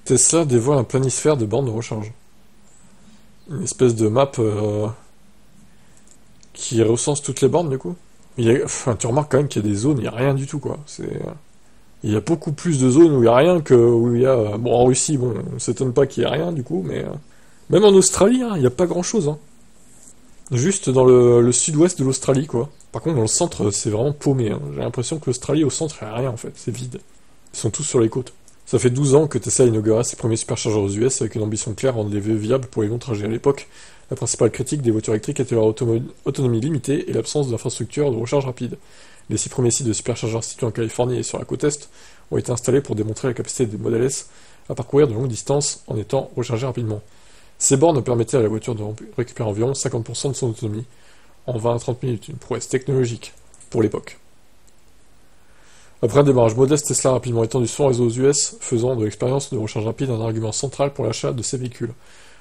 Tesla dévoile un planisphère de bornes de recharge. Une espèce de map qui recense toutes les bornes, du coup. Enfin, tu remarques quand même qu'il y a des zones, il n'y a rien du tout, quoi. Il y a beaucoup plus de zones où il n'y a rien que où il y a... Bon, en Russie, bon, on s'étonne pas qu'il y ait rien, du coup, mais... Même en Australie, hein, il n'y a pas grand-chose, hein. Juste dans le sud-ouest de l'Australie, quoi. Par contre, dans le centre, c'est vraiment paumé, hein. J'ai l'impression que l'Australie, au centre, il n'y a rien, en fait. C'est vide. Ils sont tous sur les côtes. Ça fait 12 ans que Tesla inaugura ses premiers superchargeurs aux US avec une ambition claire de rendre les VE viables pour les longs trajets. À l'époque, la principale critique des voitures électriques était leur autonomie limitée et l'absence d'infrastructures de recharge rapide. Les 6 premiers sites de superchargeurs situés en Californie et sur la côte Est ont été installés pour démontrer la capacité des Model S à parcourir de longues distances en étant rechargés rapidement. Ces bornes permettaient à la voiture de récupérer environ 50% de son autonomie en 20 à 30 minutes, une prouesse technologique pour l'époque. Après un démarrage modeste, Tesla a rapidement étendu son réseau aux US, faisant de l'expérience de recharge rapide un argument central pour l'achat de ses véhicules.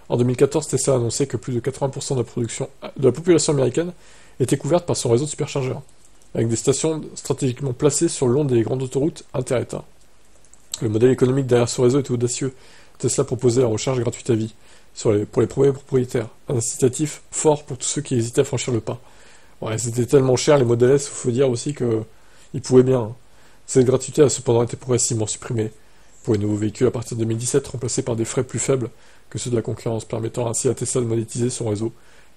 En 2014, Tesla a annoncé que plus de 80% de la population américaine était couverte par son réseau de superchargeurs, avec des stations stratégiquement placées sur le long des grandes autoroutes inter-États. Le modèle économique derrière ce réseau était audacieux. Tesla proposait la recharge gratuite à vie pour les premiers propriétaires, un incitatif fort pour tous ceux qui hésitaient à franchir le pas. Ouais, c'était tellement cher les Model S, il faut dire aussi que ils pouvaient bien, hein. Cette gratuité a cependant été progressivement supprimée pour les nouveaux véhicules à partir de 2017, remplacés par des frais plus faibles que ceux de la concurrence, permettant ainsi à Tesla de monétiser son réseau,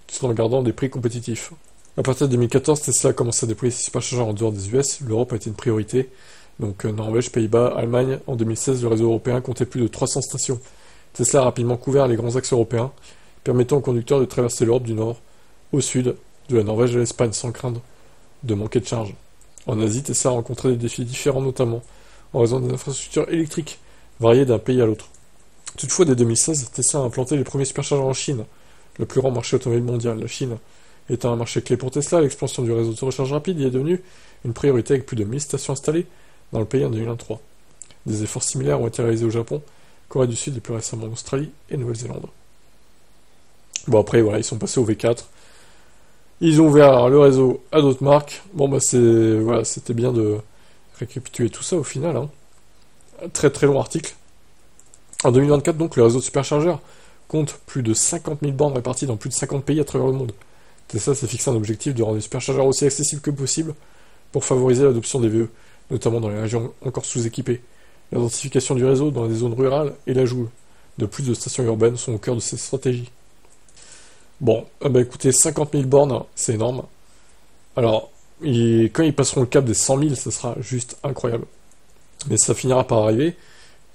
tout en gardant des prix compétitifs. À partir de 2014, Tesla a commencé à déployer ses superchargeurs en dehors des US, l'Europe a été une priorité, donc Norvège, Pays-Bas, Allemagne. En 2016, le réseau européen comptait plus de 300 stations. Tesla a rapidement couvert les grands axes européens, permettant aux conducteurs de traverser l'Europe du Nord au sud, de la Norvège à l'Espagne sans craindre de manquer de charge. En Asie, Tesla a rencontré des défis différents, notamment en raison des infrastructures électriques variées d'un pays à l'autre. Toutefois, dès 2016, Tesla a implanté les premiers superchargeurs en Chine, le plus grand marché automobile mondial. La Chine étant un marché clé pour Tesla, l'expansion du réseau de recharge rapide y est devenue une priorité avec plus de 1000 stations installées dans le pays en 2023. Des efforts similaires ont été réalisés au Japon, Corée du Sud et plus récemment en Australie et Nouvelle-Zélande. Bon, après, voilà, ils sont passés au V4. Ils ont ouvert le réseau à d'autres marques. Bon, bah, c'était bien de récapituler tout ça au final, hein. Très très long article. En 2024, donc, le réseau de superchargeurs compte plus de 50 000 bornes réparties dans plus de 50 pays à travers le monde. Tesla s'est fixé un objectif de rendre les superchargeurs aussi accessibles que possible pour favoriser l'adoption des VE, notamment dans les régions encore sous-équipées. La densification du réseau dans les zones rurales et l'ajout de plus de stations urbaines sont au cœur de cette stratégie. Bon, bah écoutez, 50 000 bornes, c'est énorme. Alors, quand ils passeront le cap des 100 000, ça sera juste incroyable. Mais ça finira par arriver,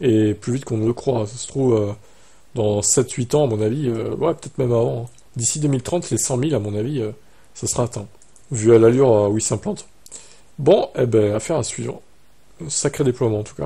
et plus vite qu'on ne le croit. Ça se trouve, dans 7-8 ans, à mon avis, ouais, peut-être même avant, hein. D'ici 2030, les 100 000, à mon avis, ça sera atteint. Vu à l'allure où ils s'implantent. Bon, eh ben, affaire à suivre. Sacré déploiement, en tout cas.